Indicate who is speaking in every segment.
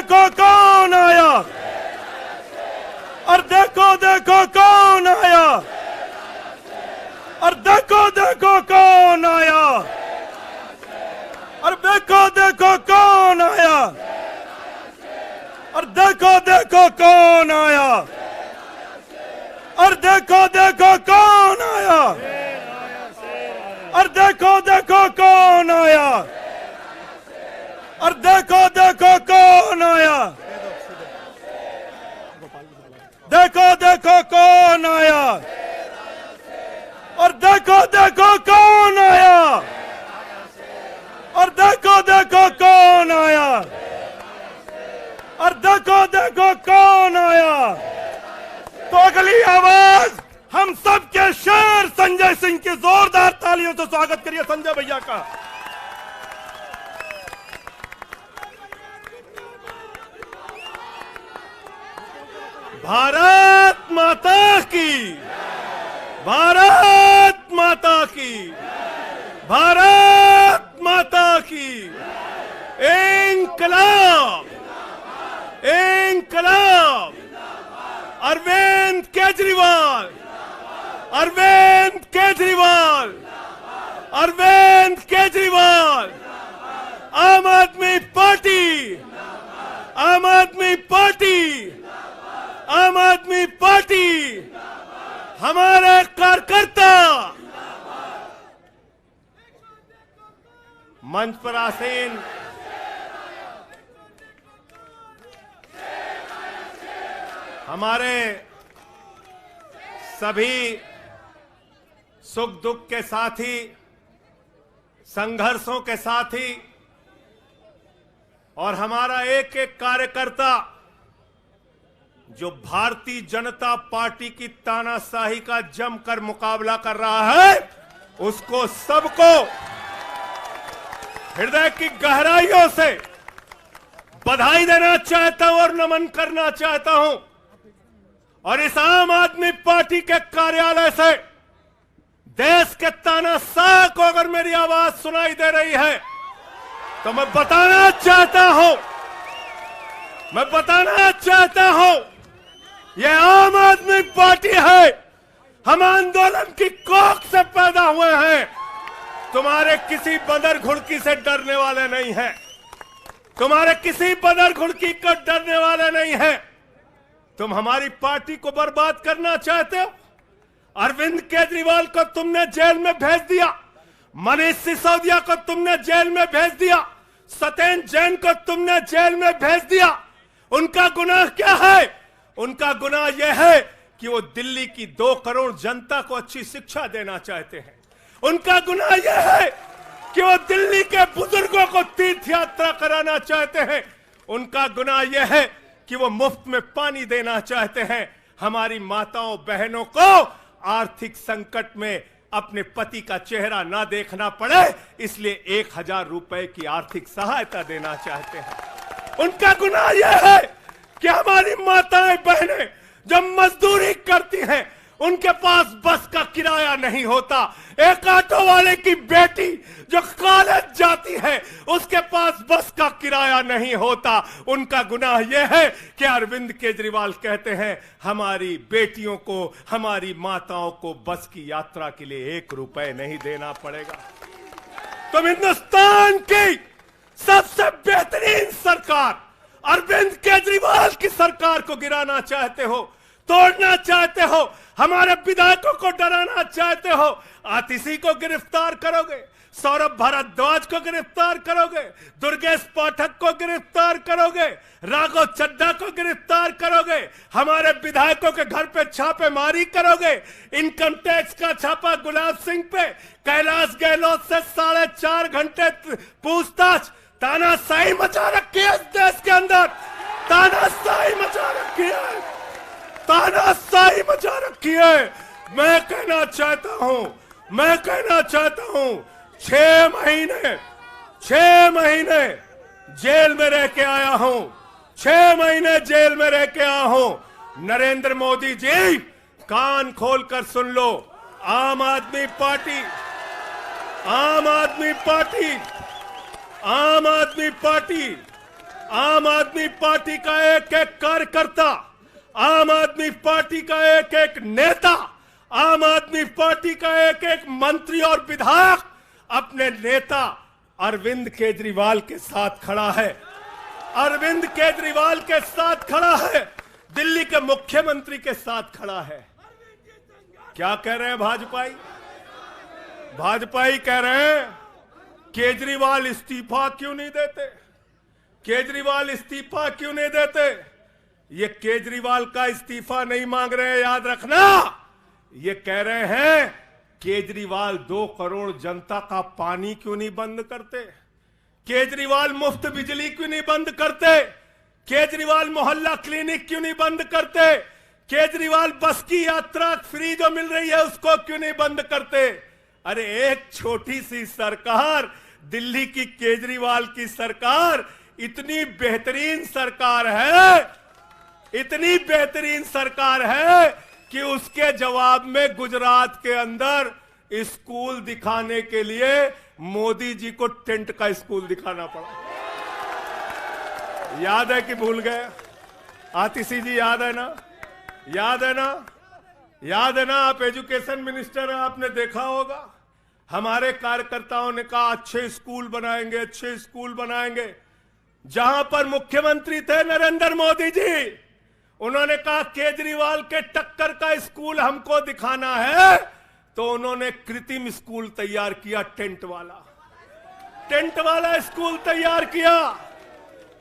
Speaker 1: देखो कौन आया, और देखो देखो कौन आया, और देखो देखो कौन आया, और देखो देखो कौन आया, और देखो देखो कौन आया, और देखो देखो कौन आया, और देखो देखो कौन आया, और देखो देखो कौन आया, देखो देखो कौन आया, और देखो देखो कौन आया, और देखो देखो कौन आया, और देखो देखो कौन आया। तो अगली आवाज हम सबके शेर संजय सिंह की जोरदार तालियों से स्वागत करिए संजय भैया का। भारत माता की, भारत माता की, भारत माता की। इंकलाब, इंकलाब। अरविंद केजरीवाल, अरविंद केजरीवाल, अरविंद केजरीवाल। आम आदमी पार्टी, आम आदमी पार्टी, आम आदमी पार्टी। हमारे कार्यकर्ता मंच पर आसीन हमारे सभी सुख दुख के साथी, संघर्षों के साथी, और हमारा एक एक कार्यकर्ता जो भारतीय जनता पार्टी की तानाशाही का जमकर मुकाबला कर रहा है, उसको सबको हृदय की गहराइयों से बधाई देना चाहता हूं और नमन करना चाहता हूं। और इस आम आदमी पार्टी के कार्यालय से देश के तानाशाह को अगर मेरी आवाज सुनाई दे रही है तो मैं बताना चाहता हूं, मैं बताना चाहता हूं, यह आम आदमी पार्टी है। हम आंदोलन की कोख से पैदा हुए हैं। तुम्हारे किसी बंदर घुड़की से डरने वाले नहीं हैं, तुम्हारे किसी बंदर घुड़की को डरने वाले नहीं हैं। तुम हमारी पार्टी को बर्बाद करना चाहते हो। अरविंद केजरीवाल को तुमने जेल में भेज दिया, मनीष सिसोदिया को तुमने जेल में भेज दिया, सत्येंद्र जैन को तुमने जेल में भेज दिया। उनका गुनाह क्या है? उनका गुनाह यह है कि वो दिल्ली की 2 करोड़ जनता को अच्छी शिक्षा देना चाहते हैं। उनका गुनाह यह है कि वो दिल्ली के बुजुर्गों को तीर्थ यात्रा कराना चाहते हैं। उनका गुनाह यह है कि वो मुफ्त में पानी देना चाहते हैं। हमारी माताओं बहनों को आर्थिक संकट में अपने पति का चेहरा ना देखना पड़े, इसलिए 1000 रुपए की आर्थिक सहायता देना चाहते हैं। उनका गुनाह यह है कि हमारी माताएं बहनें जब मजदूरी करती हैं, उनके पास बस का किराया नहीं होता। एक ऑटो वाले की बेटी जो कॉलेज जाती है, उसके पास बस का किराया नहीं होता। उनका गुनाह यह है कि अरविंद केजरीवाल कहते हैं हमारी बेटियों को, हमारी माताओं को बस की यात्रा के लिए 1 रुपए नहीं देना पड़ेगा। तुम हिंदुस्तान की सबसे बेहतरीन सरकार अरविंद केजरीवाल की सरकार को गिराना चाहते हो, तोड़ना चाहते हो, हमारे विधायकों को डराना चाहते हो। आतिशी को गिरफ्तार करोगे, सौरभ भारद्वाज को गिरफ्तार करोगे, दुर्गेश पाठक को गिरफ्तार करोगे, राघव चड्ढा को गिरफ्तार करोगे, हमारे विधायकों के घर पे छापेमारी करोगे, इनकम टैक्स का छापा गुलाब सिंह पे, कैलाश गहलोत से 4.5 घंटे पूछताछ। तानाशाही मचा रखी है इस देश के अंदर, तानाशाही मचा रखी है, तानाशाही मचा रखी है। मैं कहना चाहता हूं, मैं कहना चाहता हूं, 6 महीने जेल में रह के आया हूं, 6 महीने जेल में रह के आया हूं। नरेंद्र मोदी जी, कान खोलकर सुन लो, आम आदमी पार्टी, आम आदमी पार्टी, आम आदमी पार्टी आम आदमी पार्टी का एक एक कार्यकर्ता, आम आदमी पार्टी का एक एक नेता, आम आदमी पार्टी का एक एक मंत्री और विधायक अपने नेता अरविंद केजरीवाल के साथ खड़ा है। अरविंद केजरीवाल के साथ खड़ा है, दिल्ली के मुख्यमंत्री के साथ खड़ा है। क्या कह रहे हैं भाजपाई? भाजपाई कह रहे हैं केजरीवाल इस्तीफा क्यों नहीं देते, केजरीवाल इस्तीफा क्यों नहीं देते। ये केजरीवाल का इस्तीफा नहीं मांग रहे हैं, याद रखना। ये कह रहे हैं केजरीवाल 2 करोड़ जनता का पानी क्यों नहीं बंद करते, केजरीवाल मुफ्त बिजली क्यों नहीं बंद करते, केजरीवाल मोहल्ला क्लिनिक क्यों नहीं बंद करते, केजरीवाल बस की यात्रा फ्री जो मिल रही है उसको क्यों नहीं बंद करते। अरे एक छोटी सी सरकार, दिल्ली की केजरीवाल की सरकार इतनी बेहतरीन सरकार है, इतनी बेहतरीन सरकार है कि उसके जवाब में गुजरात के अंदर स्कूल दिखाने के लिए मोदी जी को टेंट का स्कूल दिखाना पड़ा। याद है कि भूल गए? आतिशी जी याद है ना? याद है ना? याद है ना? आप एजुकेशन मिनिस्टर हैं, आपने देखा होगा। हमारे कार्यकर्ताओं ने कहा अच्छे स्कूल बनाएंगे, अच्छे स्कूल बनाएंगे। जहां पर मुख्यमंत्री थे नरेंद्र मोदी जी, उन्होंने कहा केजरीवाल के टक्कर का स्कूल हमको दिखाना है, तो उन्होंने कृत्रिम स्कूल तैयार किया, टेंट वाला स्कूल तैयार किया।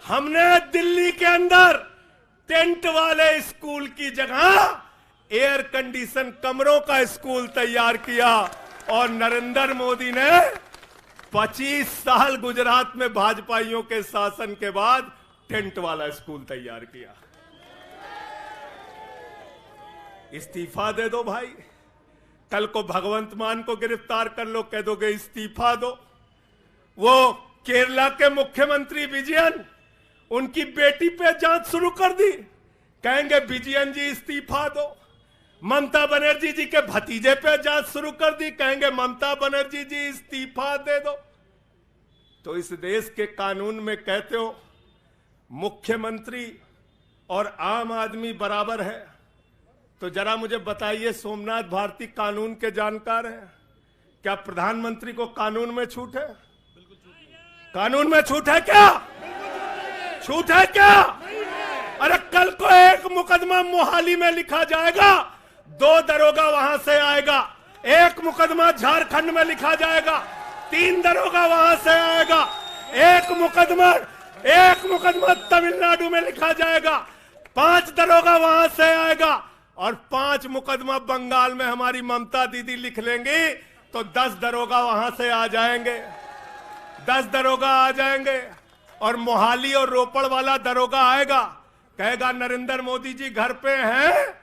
Speaker 1: हमने दिल्ली के अंदर टेंट वाले स्कूल की जगह एयर कंडीशन कमरों का स्कूल तैयार किया। और नरेंद्र मोदी ने 25 साल गुजरात में भाजपाइयों के शासन के बाद टेंट वाला स्कूल तैयार किया। इस्तीफा दे दो भाई, कल को भगवंत मान को गिरफ्तार कर लो, कह दोगे इस्तीफा दो। वो केरला के मुख्यमंत्री विजयन, उनकी बेटी पे जांच शुरू कर दी, कहेंगे विजयन जी इस्तीफा दो। ममता बनर्जी जी के भतीजे पे जांच शुरू कर दी, कहेंगे ममता बनर्जी जी इस्तीफा दे दो। तो इस देश के कानून में कहते हो मुख्यमंत्री और आम आदमी बराबर है, तो जरा मुझे बताइए, सोमनाथ भारती कानून के जानकार हैं, क्या प्रधानमंत्री को कानून में छूट है? कानून में छूट है क्या? छूट है क्या? अरे कल को एक मुकदमा मोहाली में लिखा जाएगा, 2 दरोगा वहां से आएगा। एक मुकदमा झारखंड में लिखा जाएगा, 3 दरोगा वहां से आएगा। एक मुकदमा तमिलनाडु में लिखा जाएगा, 5 दरोगा वहां से आएगा। और 5 मुकदमा बंगाल में हमारी ममता दीदी लिख लेंगी, तो 10 दरोगा वहां से आ जाएंगे, 10 दरोगा आ जाएंगे। और मोहाली और रोपड़ वाला दरोगा आएगा, कहेगा नरेंद्र मोदी जी घर पे हैं।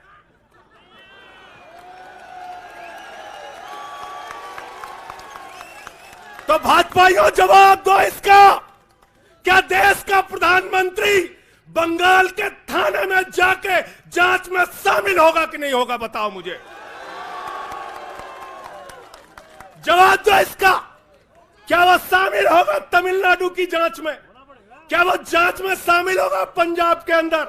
Speaker 1: तो भाजपाइयों जवाब दो इसका, क्या देश का प्रधानमंत्री बंगाल के थाने में जाके जांच में शामिल होगा कि नहीं होगा? बताओ मुझे, जवाब दो इसका। क्या वो शामिल होगा तमिलनाडु की जांच में? क्या वो जांच में शामिल होगा पंजाब के अंदर?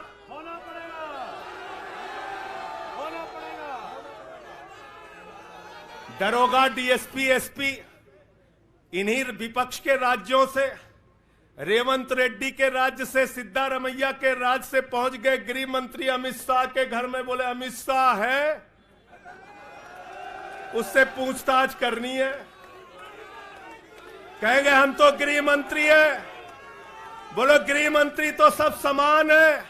Speaker 1: दरोगा, डीएसपी, एसपी इन्हीं विपक्ष के राज्यों से, रेवंत रेड्डी के राज्य से, सिद्धारमैया के राज्य से पहुंच गए गृह मंत्री अमित शाह के घर में। बोले अमित शाह है, उससे पूछताछ करनी है। कहेंगे हम तो गृह मंत्री है। बोलो गृह मंत्री तो सब समान है।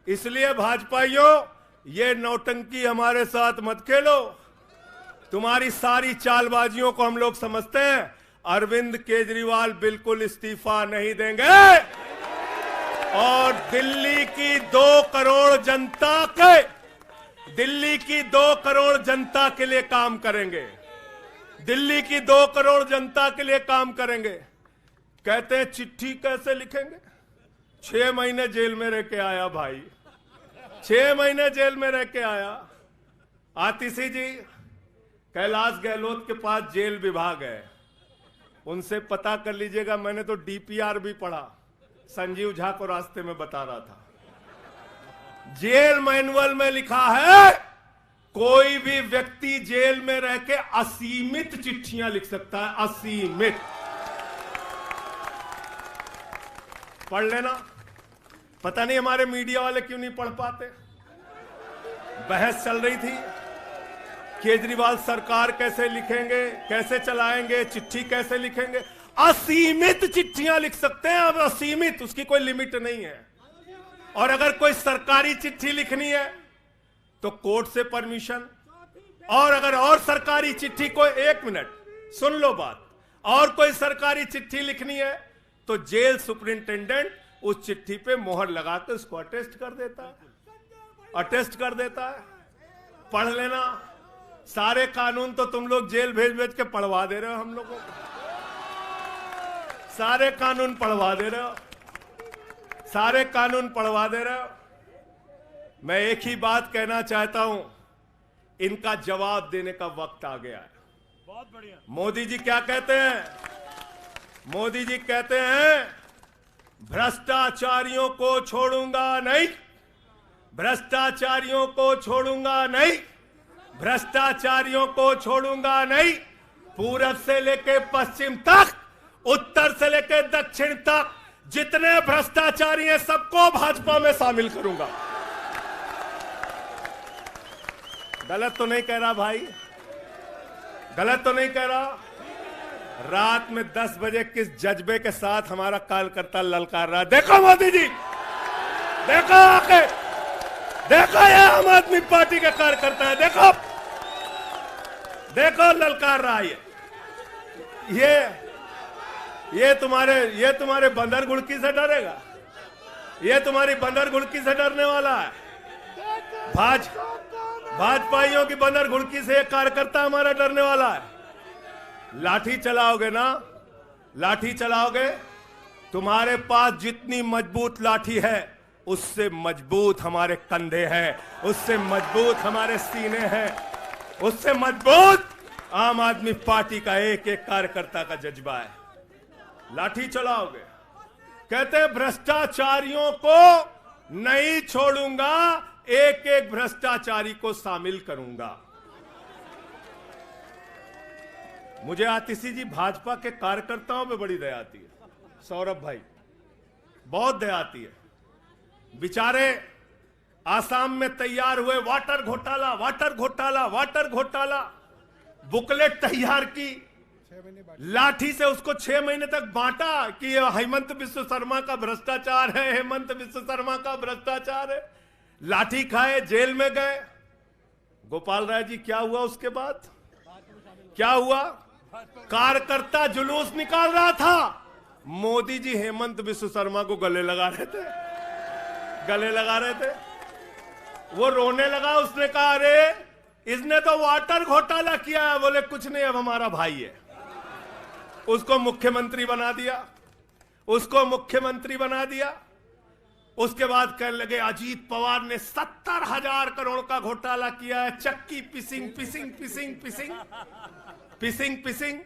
Speaker 1: इसलिए भाजपाइयों, ये नौटंकी हमारे साथ मत खेलो। तुम्हारी सारी चालबाजियों को हम लोग समझते हैं। अरविंद केजरीवाल बिल्कुल इस्तीफा नहीं देंगे और दिल्ली की 2 करोड़ जनता के लिए काम करेंगे। दिल्ली की 2 करोड़ जनता के लिए काम करेंगे। कहते हैं चिट्ठी कैसे लिखेंगे? 6 महीने जेल में रह के आया भाई, 6 महीने जेल में रह के आया। आतिशी जी, कैलाश गहलोत के पास जेल विभाग है, उनसे पता कर लीजिएगा। मैंने तो डीपीआर भी पढ़ा, संजीव झा को रास्ते में बता रहा था, जेल मैनुअल में लिखा है कोई भी व्यक्ति जेल में रह के असीमित चिट्ठियां लिख सकता है, असीमित। पढ़ लेना। पता नहीं हमारे मीडिया वाले क्यों नहीं पढ़ पाते। बहस चल रही थी, केजरीवाल सरकार कैसे लिखेंगे, कैसे चलाएंगे, चिट्ठी कैसे लिखेंगे। असीमित चिट्ठियां लिख सकते हैं अब, असीमित, उसकी कोई लिमिट नहीं है। और अगर कोई सरकारी चिट्ठी लिखनी है तो कोर्ट से परमिशन, और अगर और सरकारी चिट्ठी को, 1 मिनट सुन लो बात, और कोई सरकारी चिट्ठी लिखनी है तो जेल सुपरिंटेंडेंट उस चिट्ठी पे मोहर लगा के उसको अटेस्ट कर देता है, अटेस्ट कर देता है। पढ़ लेना। सारे कानून तो तुम लोग जेल भेज भेज के पढ़वा दे रहे हो हम लोगों को, सारे कानून पढ़वा दे रहे हो, सारे कानून पढ़वा दे रहे हो। मैं एक ही बात कहना चाहता हूं, इनका जवाब देने का वक्त आ गया है। बहुत बढ़िया। मोदी जी क्या कहते हैं? मोदी जी कहते हैं भ्रष्टाचारियों को छोड़ूंगा नहीं, भ्रष्टाचारियों को छोड़ूंगा नहीं, भ्रष्टाचारियों को छोड़ूंगा नहीं। पूरब से लेके पश्चिम तक, उत्तर से लेके दक्षिण तक जितने भ्रष्टाचारी हैं सबको भाजपा में शामिल करूंगा। गलत तो नहीं कह रहा भाई? गलत तो नहीं कह रहा? रात में 10 बजे किस जज्बे के साथ हमारा कार्यकर्ता ललकार रहा है। देखो मोदी जी, देखो आके, देखो ये आम आदमी पार्टी के कार्यकर्ता है, देखो देखो ललकार रहा है। ये तुम्हारे बंदर गुड़की से डरेगा? ये तुम्हारी बंदर गुड़की से डरने वाला है? भाजपाइयों की बंदर गुड़की से एक कार्यकर्ता हमारा डरने वाला है? लाठी चलाओगे ना, लाठी चलाओगे। तुम्हारे पास जितनी मजबूत लाठी है उससे मजबूत हमारे कंधे हैं, उससे मजबूत हमारे सीने हैं, उससे मजबूत आम आदमी पार्टी का एक एक कार्यकर्ता का जज्बा है। लाठी चलाओगे। कहते हैं भ्रष्टाचारियों को नहीं छोड़ूंगा, एक एक भ्रष्टाचारी को शामिल करूंगा। मुझे आतिशी जी भाजपा के कार्यकर्ताओं पे बड़ी दया आती है, सौरभ भाई, बहुत दया आती है। बेचारे आसाम में तैयार हुए, वाटर घोटाला, वाटर घोटाला, वाटर घोटाला, बुकलेट तैयार की, लाठी से उसको 6 महीने तक बांटा कि ये हेमंत बिस्व शर्मा का भ्रष्टाचार है, हेमंत बिस्व शर्मा का भ्रष्टाचार है। लाठी खाए, जेल में गए। गोपाल राय जी क्या हुआ उसके बाद? क्या हुआ? कार्यकर्ता जुलूस निकाल रहा था, मोदी जी हेमंत बिस्व शर्मा को गले लगा रहे थे, गले लगा रहे थे। वो रोने लगा, उसने कहा अरे इसने तो वाटर घोटाला किया है। बोले कुछ नहीं, अब हमारा भाई है। उसको मुख्यमंत्री बना दिया, उसको मुख्यमंत्री बना दिया। उसके बाद कहने लगे अजीत पवार ने 70,000 करोड़ का घोटाला किया है, चक्की पिसिंग पिसिंग पिसिंग पिसिंग पिसिंग पिसिंग।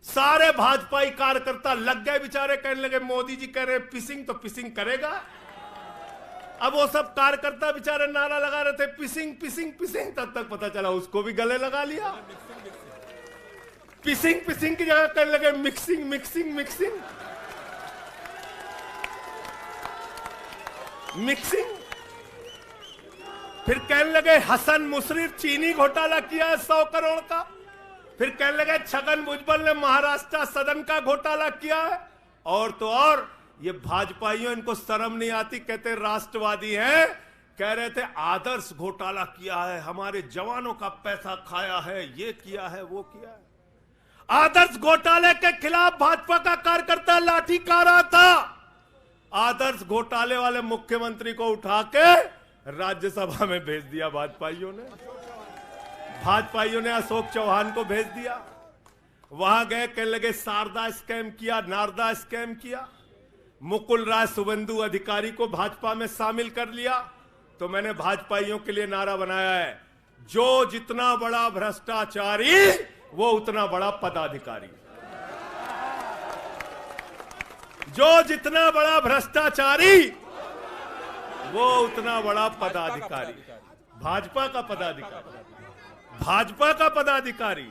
Speaker 1: सारे भाजपाई कार्यकर्ता लग गए बेचारे, कहने लगे मोदी जी कह रहे पिसिंग तो पिसिंग करेगा। अब वो सब कार्यकर्ता बेचारे नारा लगा रहे थे पिसिंग पिसिंग पिसिंग, तब तक पता चला उसको भी गले लगा लिया। पिसिंग पिसिंग की जगह कहने लगे मिक्सिंग मिक्सिंग मिक्सिंग मिक्सिंग। फिर कहने लगे हसन मुशर्रफ चीनी घोटाला किया है 100 करोड़ का। फिर कहने लगे छगन भुजबल ने महाराष्ट्र सदन का घोटाला किया है। और तो और ये भाजपाइयों, इनको शर्म नहीं आती, कहते राष्ट्रवादी हैं, कह रहे थे आदर्श घोटाला किया है, हमारे जवानों का पैसा खाया है, ये किया है, वो किया है। आदर्श घोटाले के खिलाफ भाजपा का कार्यकर्ता लाठी खा रहा था। आदर्श घोटाले वाले मुख्यमंत्री को उठा के राज्यसभा में भेज दिया भाजपाइयों ने। भाजपाइयों ने अशोक चौहान को भेज दिया। वहां गए, कहने लगे शारदा स्कैम किया, नारदा स्कैम किया। मुकुल राय शुभेंदु अधिकारी को भाजपा में शामिल कर लिया। तो मैंने भाजपाइयों के लिए नारा बनाया है, जो जितना बड़ा भ्रष्टाचारी वो उतना बड़ा पदाधिकारी। जो जितना बड़ा भ्रष्टाचारी वो उतना बड़ा पदाधिकारी। भाजपा का पदाधिकारी, भाजपा का पदाधिकारी।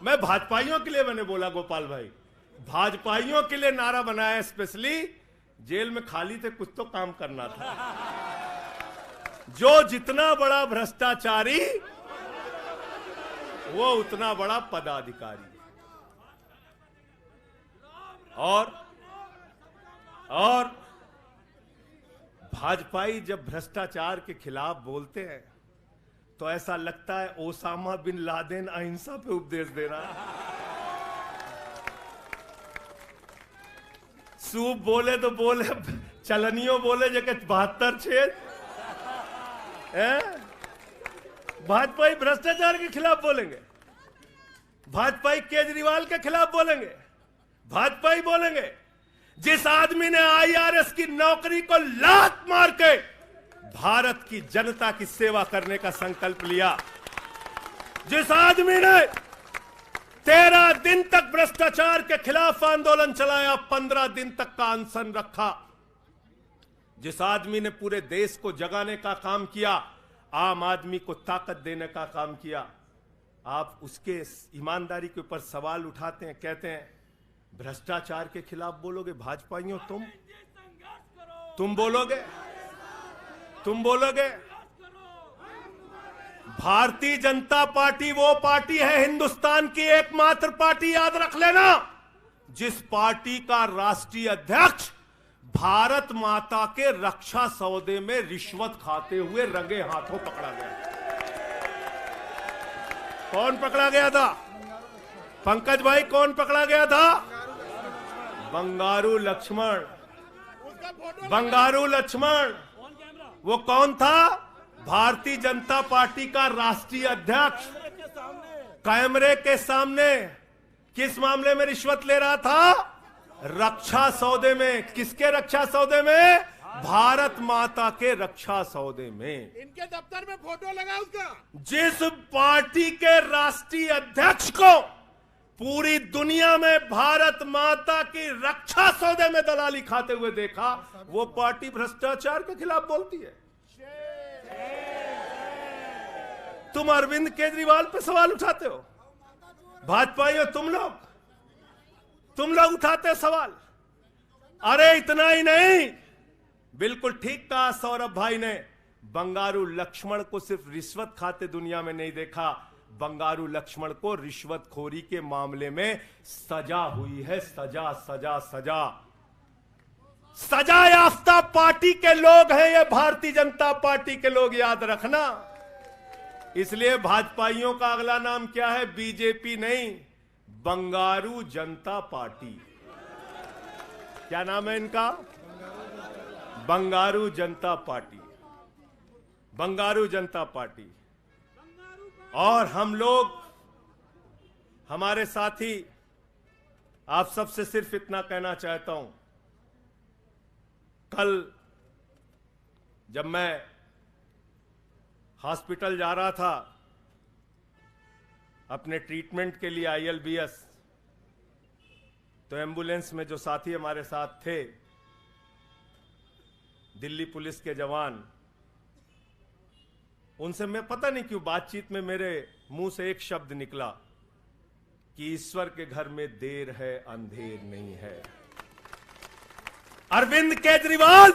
Speaker 1: मैं भाजपाइयों के लिए मैंने बोला गोपाल भाई, भाजपाइयों के लिए नारा बनाया स्पेशली। जेल में खाली थे, कुछ तो काम करना था। जो जितना बड़ा भ्रष्टाचारी वो उतना बड़ा पदाधिकारी। और भाजपाई जब भ्रष्टाचार के खिलाफ बोलते हैं तो ऐसा लगता है ओसामा बिन लादेन अहिंसा पे उपदेश दे रहा है। सूप बोले तो बोले, चलनियों बोले जगह 72 छेद। भाजपाई भ्रष्टाचार के खिलाफ बोलेंगे, भाजपाई केजरीवाल के खिलाफ बोलेंगे, भाजपाई बोलेंगे जिस आदमी ने आईआरएस की नौकरी को लात मार के भारत की जनता की सेवा करने का संकल्प लिया, जिस आदमी ने 13 दिन तक भ्रष्टाचार के खिलाफ आंदोलन चलाया, 15 दिन तक का अनशन रखा, जिस आदमी ने पूरे देश को जगाने का काम किया, आम आदमी को ताकत देने का काम किया, आप उसके ईमानदारी के ऊपर सवाल उठाते हैं, कहते हैं भ्रष्टाचार के खिलाफ बोलोगे। भाजपाइयों तुम बोलोगे, तुम बोलोगे। भारतीय जनता पार्टी वो पार्टी है हिंदुस्तान की एकमात्र पार्टी, याद रख लेना, जिस पार्टी का राष्ट्रीय अध्यक्ष भारत माता के रक्षा सौदे में रिश्वत खाते हुए रंगे हाथों पकड़ा गया। कौन पकड़ा गया था? पंकज भाई, कौन पकड़ा गया था? बंगारू लक्ष्मण। बंगारू लक्ष्मण वो कौन था? भारतीय जनता पार्टी का राष्ट्रीय अध्यक्ष। कैमरे के सामने किस मामले में रिश्वत ले रहा था? रक्षा सौदे में। किसके रक्षा सौदे में? भारत माता के रक्षा सौदे में।
Speaker 2: इनके दफ्तर में फोटो लगा उसका।
Speaker 1: जिस पार्टी के राष्ट्रीय अध्यक्ष को पूरी दुनिया में भारत माता की रक्षा सौदे में दलाली खाते हुए देखा, वो पार्टी भ्रष्टाचार के खिलाफ बोलती है। तुम अरविंद केजरीवाल पे सवाल उठाते हो, भाजपाइयों तुम लोग उठाते सवाल। अरे इतना ही नहीं, बिल्कुल ठीक कहा सौरभ भाई ने, बंगारू लक्ष्मण को सिर्फ रिश्वत खाते दुनिया में नहीं देखा, बंगारू लक्ष्मण को रिश्वतखोरी के मामले में सजा हुई है। सजा सजा सजा सजा याफ्ता पार्टी के लोग हैं ये भारतीय जनता पार्टी के लोग, याद रखना। इसलिए भाजपाइयों का अगला नाम क्या है? बीजेपी नहीं, बंगारू जनता पार्टी। क्या नाम है इनका? बंगारू जनता पार्टी। बंगारू जनता पार्टी। और हम लोग, हमारे साथी, आप सबसे सिर्फ इतना कहना चाहता हूं, कल जब मैं हॉस्पिटल जा रहा था अपने ट्रीटमेंट के लिए आईएलबीएस, तो एम्बुलेंस में जो साथी हमारे साथ थे, दिल्ली पुलिस के जवान, उनसे मैं पता नहीं क्यों बातचीत में मेरे मुंह से एक शब्द निकला कि ईश्वर के घर में देर है अंधेर नहीं है। अरविंद केजरीवाल,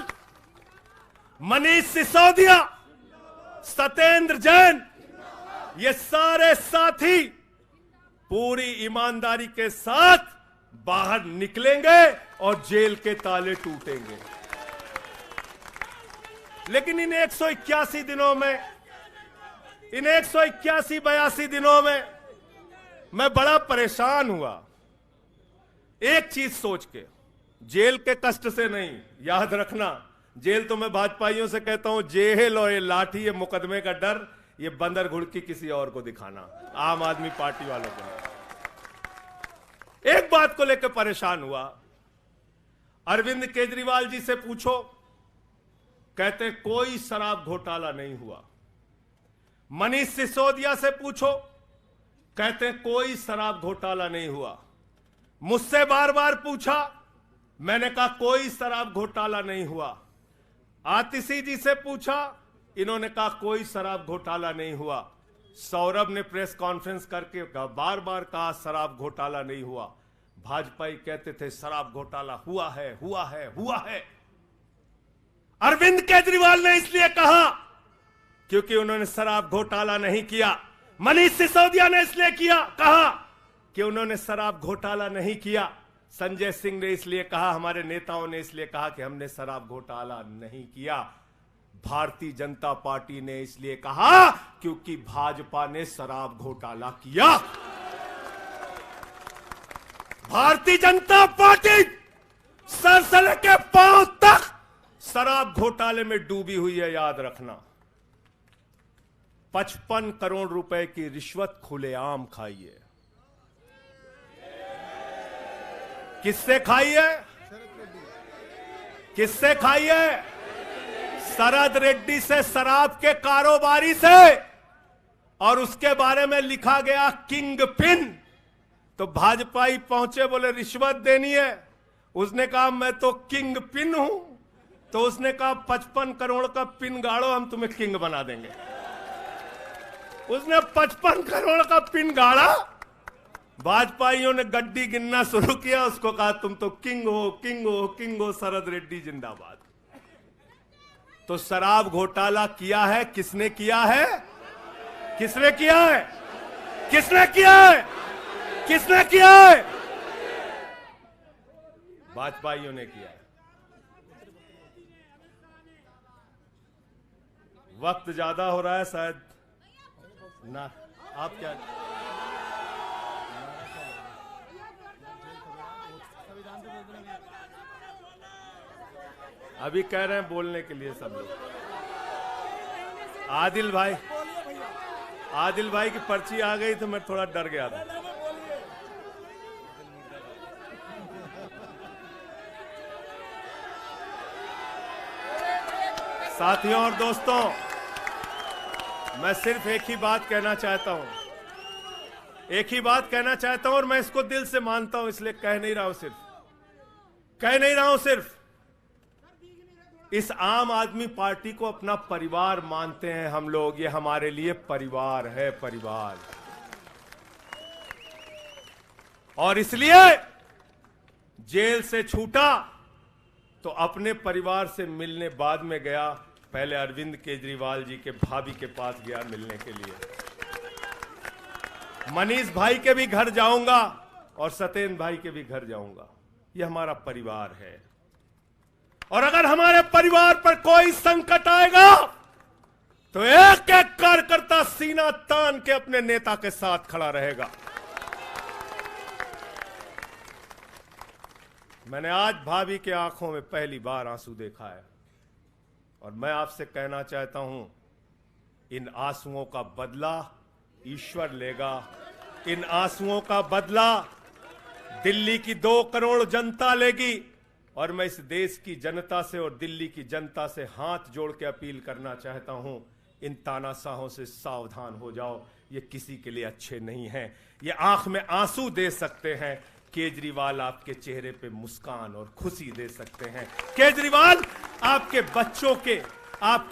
Speaker 1: मनीष सिसोदिया, सत्येंद्र जैन, ये सारे साथी पूरी ईमानदारी के साथ बाहर निकलेंगे और जेल के ताले टूटेंगे। लेकिन इन 181 दिनों में, इन 181-82 दिनों में मैं बड़ा परेशान हुआ, एक चीज सोच के, जेल के कष्ट से नहीं, याद रखना, जेल तो मैं भाजपाइयों से कहता हूं, जेल और ये लाठी, ये मुकदमे का डर, ये बंदर घुड़की किसी और को दिखाना, आम आदमी पार्टी वालों को नहीं। एक बात को लेकर परेशान हुआ, अरविंद केजरीवाल जी से पूछो, कहते कोई शराब घोटाला नहीं हुआ। मनीष सिसोदिया से पूछो, कहते कोई शराब घोटाला नहीं हुआ। मुझसे बार बार पूछा, मैंने कहा कोई शराब घोटाला नहीं हुआ। आतिशी जी से पूछा, इन्होंने कहा कोई शराब घोटाला नहीं हुआ। सौरभ ने प्रेस कॉन्फ्रेंस करके बार बार कहा शराब घोटाला नहीं हुआ। भाजपाई कहते थे शराब घोटाला हुआ है, हुआ है, हुआ है। अरविंद केजरीवाल ने इसलिए कहा क्योंकि उन्होंने शराब घोटाला नहीं किया। मनीष सिसोदिया ने इसलिए कहा कि उन्होंने शराब घोटाला नहीं किया। संजय सिंह ने इसलिए कहा, हमारे नेताओं ने इसलिए कहा कि हमने शराब घोटाला नहीं किया। भारतीय जनता पार्टी ने इसलिए कहा क्योंकि भाजपा ने शराब घोटाला किया। भारतीय जनता पार्टी सर से लेकर पांव तक शराब घोटाले में डूबी हुई है, याद रखना। 55 करोड़ रुपए की रिश्वत खुलेआम खाई है। किससे खाई है? किससे खाई है? शरद रेड्डी से, शराब के कारोबारी से। और उसके बारे में लिखा गया किंग पिन। तो भाजपाई पहुंचे, बोले रिश्वत देनी है। उसने कहा मैं तो किंग पिन हूं। तो उसने कहा 55 करोड़ का पिन गाड़ो, हम तुम्हें किंग बना देंगे। उसने 55 करोड़ का पिन गाड़ा। भाजपाइयों ने गड्डी गिनना शुरू किया। उसको कहा तुम तो किंग हो, किंग हो, किंग हो, शरद रेड्डी जिंदाबाद। तो शराब घोटाला किया है। किसने किया है? किसने किया है? किसने किया है? किसने किया है? भाजपाइयों ने किया है। वक्त ज्यादा हो रहा है शायद ना। आप क्या अभी कह रहे हैं बोलने के लिए सब लोग? आदिल भाई की पर्ची आ गई तो मैं थोड़ा डर गया था। साथियों और दोस्तों, मैं सिर्फ एक ही बात कहना चाहता हूं। एक ही बात कहना चाहता हूं और मैं इसको दिल से मानता हूं, इसलिए कह नहीं रहा हूं सिर्फ। इस आम आदमी पार्टी को अपना परिवार मानते हैं हम लोग। ये हमारे लिए परिवार है, परिवार। और इसलिए जेल से छूटा तो अपने परिवार से मिलने बाद में गया। पहले अरविंद केजरीवाल जी के भाभी के पास गया मिलने के लिए। मनीष भाई के भी घर जाऊंगा और सत्येंद्र भाई के भी घर जाऊंगा। यह हमारा परिवार है। और अगर हमारे परिवार पर कोई संकट आएगा तो एक एक कार्यकर्ता सीना तान के अपने नेता के साथ खड़ा रहेगा। मैंने आज भाभी के आंखों में पहली बार आंसू देखा है और मैं आपसे कहना चाहता हूं, इन आंसुओं का बदला ईश्वर लेगा। इन आंसुओं का बदला दिल्ली की 2 करोड़ जनता लेगी। और मैं इस देश की जनता से और दिल्ली की जनता से हाथ जोड़ के अपील करना चाहता हूं, इन तानाशाहों से सावधान हो जाओ। ये किसी के लिए अच्छे नहीं हैं। ये आंख में आंसू दे सकते हैं, केजरीवाल आपके चेहरे पे मुस्कान और खुशी दे सकते हैं। केजरीवाल आपके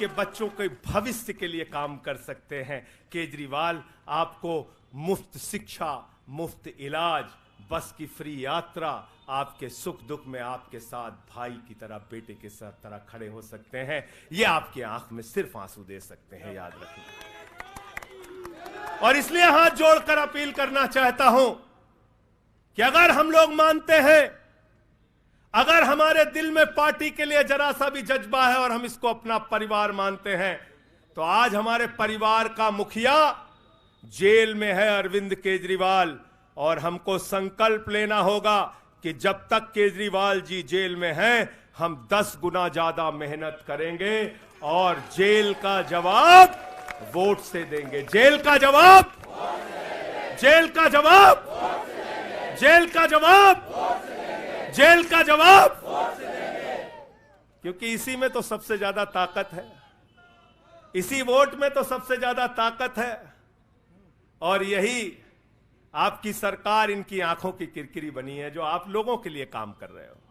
Speaker 1: बच्चों के भविष्य के लिए काम कर सकते हैं। केजरीवाल आपको मुफ्त शिक्षा, मुफ्त इलाज, बस की फ्री यात्रा, आपके सुख दुख में आपके साथ भाई की तरह, बेटे के साथ तरह खड़े हो सकते हैं। ये आपकी आंख में सिर्फ आंसू दे सकते हैं, याद रखिए। और इसलिए हाथ जोड़कर अपील करना चाहता हूं कि अगर हम लोग मानते हैं, अगर हमारे दिल में पार्टी के लिए जरा सा भी जज्बा है और हम इसको अपना परिवार मानते हैं, तो आज हमारे परिवार का मुखिया जेल में है, अरविंद केजरीवाल। और हमको संकल्प लेना होगा कि जब तक केजरीवाल जी जेल में हैं, हम 10 गुना ज्यादा मेहनत करेंगे और जेल का जवाब वोट से देंगे। जेल का जवाब क्योंकि इसी में तो सबसे ज्यादा ताकत है, इसी वोट में तो सबसे ज्यादा ताकत है। और यही आपकी सरकार इनकी आंखों की किरकिरी बनी है, जो आप लोगों के लिए काम कर रहे हो।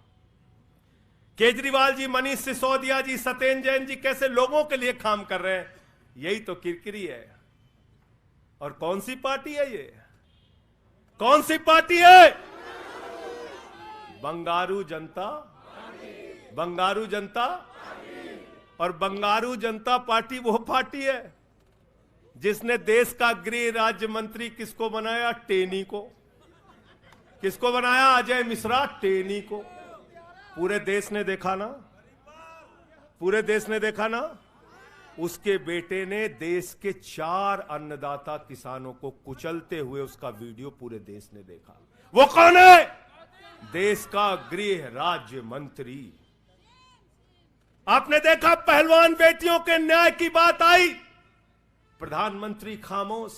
Speaker 1: केजरीवाल जी, मनीष सिसोदिया जी, सत्येंद्र जैन जी कैसे लोगों के लिए काम कर रहे हैं, यही तो किरकिरी है। और कौन सी पार्टी है ये? कौन सी पार्टी है? बंगारू जनता, बंगारू जनता। और बंगारू जनता पार्टी वो पार्टी है जिसने देश का गृह राज्य मंत्री किसको बनाया? टेनी को। किसको बनाया? अजय मिश्रा टेनी को। पूरे देश ने देखा ना, पूरे देश ने देखा ना। उसके बेटे ने देश के 4 अन्नदाता किसानों को कुचलते हुए उसका वीडियो पूरे देश ने देखा। वो कौन है? देश का गृह राज्य मंत्री। आपने देखा पहलवान बेटियों के न्याय की बात आई, प्रधानमंत्री खामोश।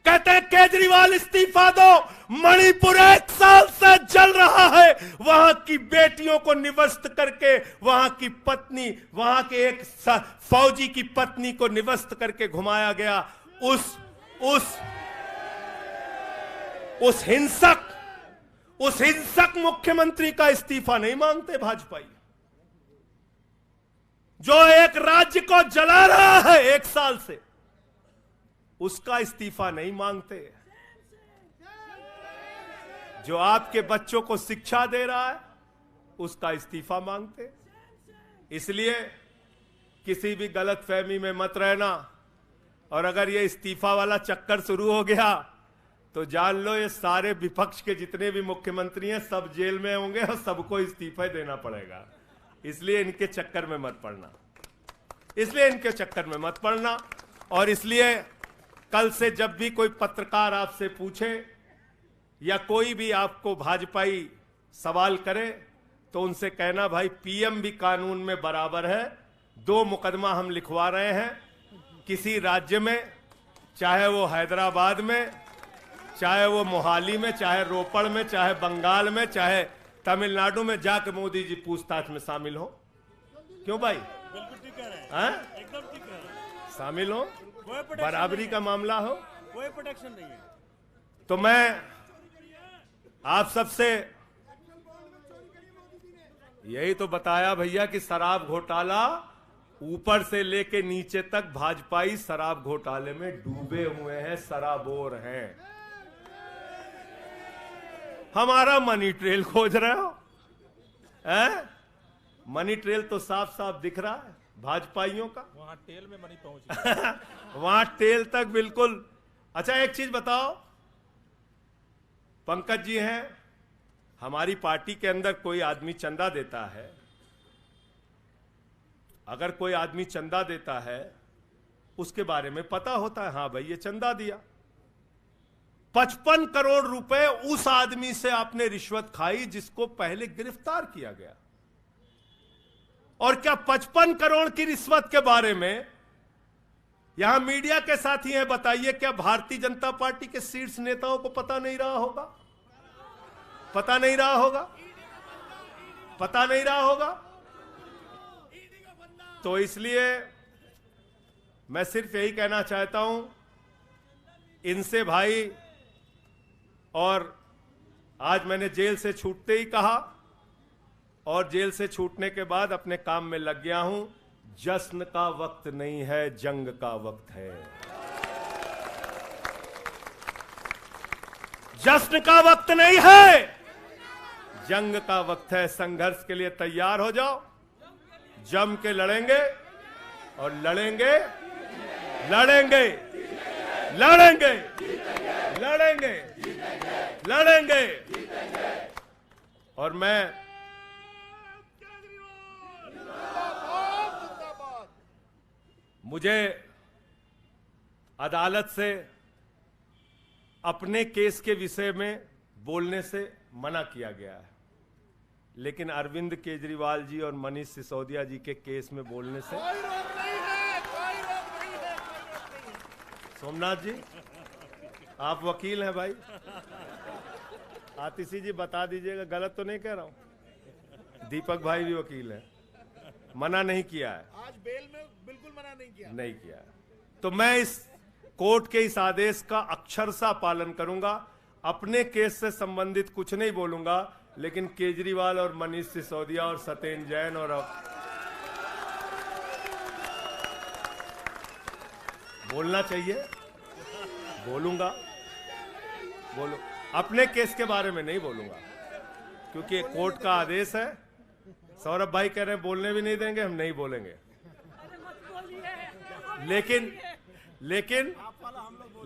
Speaker 1: कहते हैं केजरीवाल इस्तीफा दो, मणिपुर 1 साल से जल रहा है। वहां की बेटियों को निवस्त करके, वहां की पत्नी, वहां के एक फौजी की पत्नी को निवस्त करके घुमाया गया। उस हिंसक मुख्यमंत्री का इस्तीफा नहीं मांगते भाजपाई, जो एक राज्य को जला रहा है 1 साल से, उसका इस्तीफा नहीं मांगते। जो आपके बच्चों को शिक्षा दे रहा है उसका इस्तीफा मांगते। इसलिए किसी भी गलतफहमी में मत रहना। और अगर ये इस्तीफा वाला चक्कर शुरू हो गया तो जान लो ये सारे विपक्ष के जितने भी मुख्यमंत्री हैं सब जेल में होंगे और सबको इस्तीफा देना पड़ेगा। इसलिए इनके चक्कर में मत पड़ना, इसलिए इनके चक्कर में मत पड़ना। और इसलिए कल से जब भी कोई पत्रकार आपसे पूछे या कोई भी आपको भाजपाई सवाल करे तो उनसे कहना, भाई पीएम भी कानून में बराबर है। 2 मुकदमा हम लिखवा रहे हैं किसी राज्य में, चाहे वो हैदराबाद में, चाहे वो मोहाली में, चाहे रोपड़ में, चाहे बंगाल में, चाहे तमिलनाडु में, जाके मोदी जी पूछताछ में शामिल हो। क्यों भाई?
Speaker 2: बिल्कुल ठीक कह रहे हैं, एकदम ठीक कह रहे हैं।
Speaker 1: शामिल हो, बराबरी का मामला हो,
Speaker 2: कोई प्रोटेक्शन नहीं है।
Speaker 1: तो मैं आप सबसे यही तो बताया भैया कि शराब घोटाला ऊपर से लेके नीचे तक भाजपाई शराब घोटाले में डूबे हुए हैं, सराबोर हैं। हमारा मनी ट्रेल खोज रहे हो? मनी ट्रेल तो साफ साफ दिख रहा है भाजपाइयों का।
Speaker 2: वहां टेल में मनी पहुंच गया।
Speaker 1: वहां टेल तक बिल्कुल। अच्छा एक चीज बताओ, पंकज जी हैं, हमारी पार्टी के अंदर कोई आदमी चंदा देता है, अगर कोई आदमी चंदा देता है उसके बारे में पता होता है, हाँ भाई ये चंदा दिया। 55 करोड़ रुपए उस आदमी से आपने रिश्वत खाई जिसको पहले गिरफ्तार किया गया। और क्या 55 करोड़ की रिश्वत के बारे में यहां मीडिया के साथी हैं, बताइए क्या भारतीय जनता पार्टी के शीर्ष नेताओं को पता नहीं रहा होगा? पता नहीं रहा होगा? पता नहीं रहा होगा? तो इसलिए मैं सिर्फ यही कहना चाहता हूं इनसे भाई, और आज मैंने जेल से छूटते ही कहा और जेल से छूटने के बाद अपने काम में लग गया हूं। जश्न का वक्त नहीं है, जंग का वक्त है। जश्न का वक्त नहीं है, जंग का वक्त है। संघर्ष के लिए तैयार हो जाओ, जम के लड़ेंगे और लड़ेंगे, लड़ेंगे, लड़ेंगे, लड़ेंगे, लड़ेंगे। और मैं मुझे अदालत से अपने केस के विषय में बोलने से मना किया गया है, लेकिन अरविंद केजरीवाल जी और मनीष सिसोदिया जी के केस में बोलने से
Speaker 2: कोई रोक नहीं है, कोई रोक नहीं है।
Speaker 1: सोमनाथ जी आप वकील हैं भाई, आतिशी जी बता दीजिएगा, गलत तो नहीं कह रहा हूं। दीपक भाई भी वकील हैं, मना नहीं किया है,
Speaker 2: आज बेल में बिल्कुल मना नहीं किया,
Speaker 1: नहीं किया है। तो मैं इस कोर्ट के इस आदेश का अक्षरशः पालन करूंगा। अपने केस से संबंधित कुछ नहीं बोलूंगा, लेकिन केजरीवाल और मनीष सिसोदिया और सत्येंद्र जैन और अब बोलना चाहिए, बोलूंगा, बोलो। अपने केस के बारे में नहीं बोलूंगा क्योंकि कोर्ट का आदेश है। सौरभ भाई कह रहे हैं बोलने भी नहीं देंगे, हम नहीं बोलेंगे।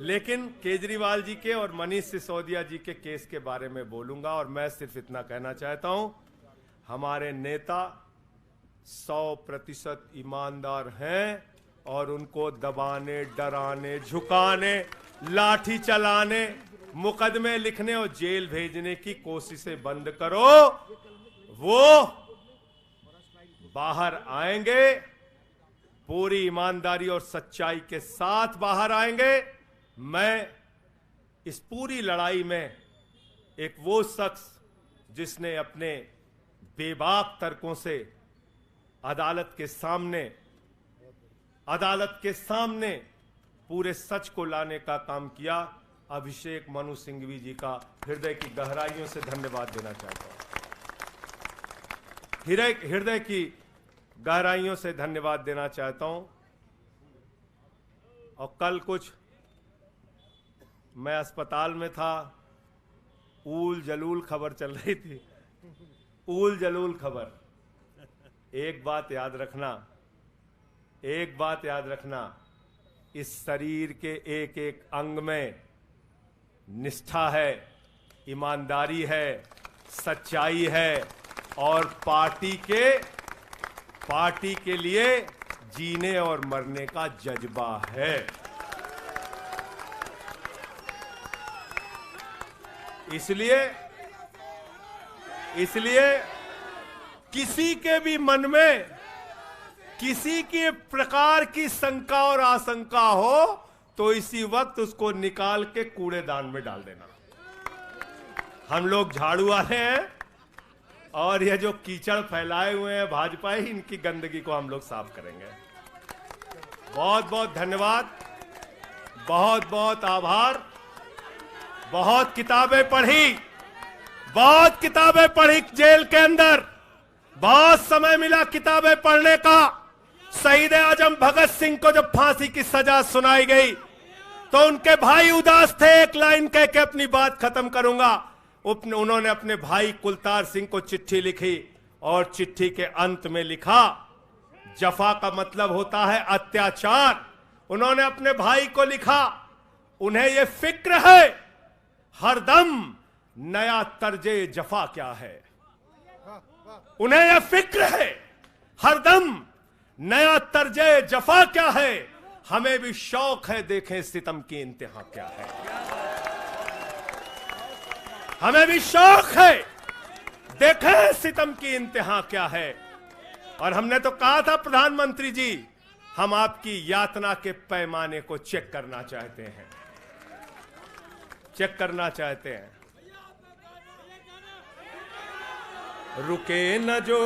Speaker 1: लेकिन केजरीवाल जी के और मनीष सिसोदिया जी के केस के बारे में बोलूंगा। और मैं सिर्फ इतना कहना चाहता हूं, हमारे नेता 100% ईमानदार हैं और उनको दबाने, डराने, झुकाने, लाठी चलाने, मुकदमे लिखने और जेल भेजने की कोशिशें बंद करो। वो बाहर आएंगे, पूरी ईमानदारी और सच्चाई के साथ बाहर आएंगे। मैं इस पूरी लड़ाई में एक वो शख्स जिसने अपने बेबाक तर्कों से अदालत के सामने पूरे सच को लाने का काम किया, अभिषेक मनु सिंघवी जी का हृदय की गहराइयों से धन्यवाद देना चाहता हूं। हृदय की गहराइयों से धन्यवाद देना चाहता हूं। और कल कुछ मैं अस्पताल में था, ऊल जलूल खबर चल रही थी, ऊल जलूल खबर। एक बात याद रखना, इस शरीर के एक एक अंग में निष्ठा है, ईमानदारी है, सच्चाई है और पार्टी के लिए जीने और मरने का जज्बा है। इसलिए किसी के भी मन में किसी के प्रकार की शंका और आशंका हो तो इसी वक्त उसको निकाल के कूड़ेदान में डाल देना। हम लोग झाड़ू वाले हैं और ये जो कीचड़ फैलाए हुए हैं भाजपा ही, इनकी गंदगी को हम लोग साफ करेंगे। बहुत बहुत धन्यवाद, बहुत बहुत आभार। बहुत किताबें पढ़ी जेल के अंदर, बहुत समय मिला किताबें पढ़ने का। शहीद आजम भगत सिंह को जब फांसी की सजा सुनाई गई तो उनके भाई उदास थे। एक लाइन कह के अपनी बात खत्म करूंगा। उन्होंने अपने भाई कुलतार सिंह को चिट्ठी लिखी और चिट्ठी के अंत में लिखा, जफा का मतलब होता है अत्याचार। उन्होंने अपने भाई को लिखा, उन्हें यह फिक्र है हरदम नया तर्जे जफा क्या है। उन्हें यह फिक्र है हरदम नया तर्जे जफा क्या है। हमें भी शौक है देखें सितम की इंतहा क्या है। हमें भी शौक है देखें सितम की इंतहा क्या है। और हमने तो कहा था प्रधानमंत्री जी, हम आपकी यातना के पैमाने को चेक करना चाहते हैं, रुके न जो,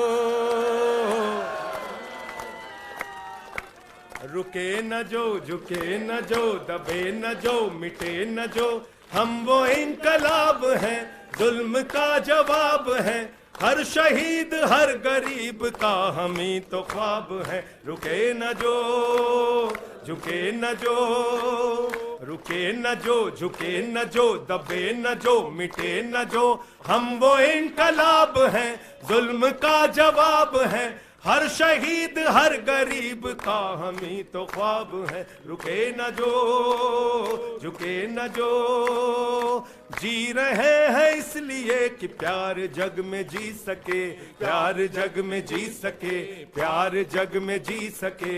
Speaker 1: झुके न जो, दबे न जो, मिटे न जो, हम वो इंकलाब हैं, जुल्म का जवाब है। हर शहीद हर गरीब का हम ही तो ख्वाब है। रुके न जो, झुके न जो, रुके न जो, झुके न जो, दबे न जो, मिटे न जो, हम वो इंकलाब हैं, जुल्म का जवाब है। हर शहीद हर गरीब का हम ही तो ख्वाब है। रुके न जो, झुके न जो, जी रहे हैं इसलिए कि प्यार जग में जी सके, प्यार जग में जी सके, प्यार जग में जी सके।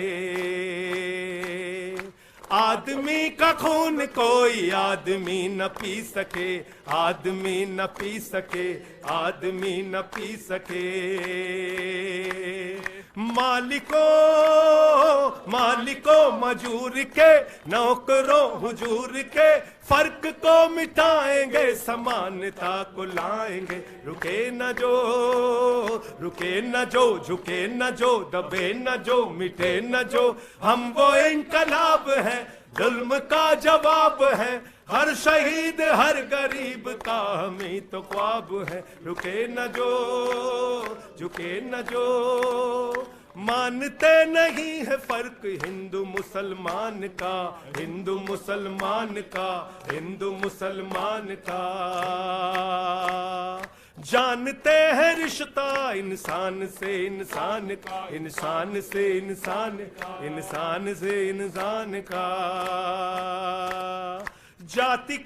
Speaker 1: आदमी का खून कोई आदमी न पी सके, आदमी न पी सके, आदमी न पी सके। मालिकों मजूर के, नौकरों हुजूर के, फर्क को मिटाएंगे, समानता को लाएंगे। रुके न जो, झुके न जो, दबे न जो, मिटे न जो, हम वो इंकलाब हैं, जुल्म का जवाब है। हर शहीद हर गरीब का हमें तो ख्वाब है, रुके न जो झुके न जो। मानते नहीं है फर्क हिंदू मुसलमान का, हिंदू मुसलमान का, हिंदू मुसलमान का। जानते हैं रिश्ता इंसान से इंसान का, इंसान से इंसान, इंसान से इंसान का। जाति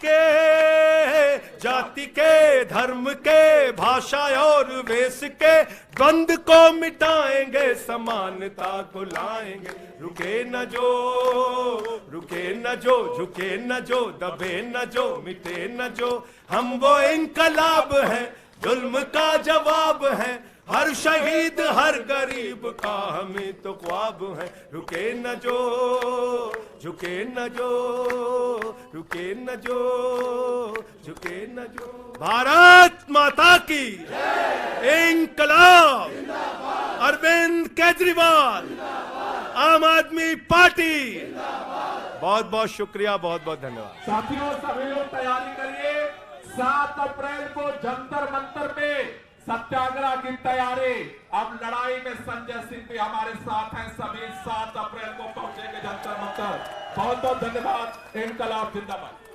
Speaker 1: के धर्म के भाषा और वेश के द्वंद को मिटाएंगे, समानता को लाएंगे। रुके न जो झुके न जो, दबे न जो मिटे न जो। हम वो इनकलाब है, जुल्म का जवाब है। हर शहीद हर गरीब का हमें तो ख्वाब है, रुके न जो झुके न जो, रुके न जो झुके न जो। भारत माता की इंकलाब, अरविंद केजरीवाल, आम आदमी पार्टी। बहुत बहुत शुक्रिया, बहुत बहुत धन्यवाद।
Speaker 3: साथियों सभी लोग तैयारी करिए, 7 अप्रैल को जंतर मंतर पे सत्याग्रह की तैयारी। अब लड़ाई में संजय सिंह भी हमारे साथ हैं, सभी 7 अप्रैल को पहुंचेंगे जंतर मंतर। बहुत बहुत धन्यवाद। इंकलाब जिंदाबाद।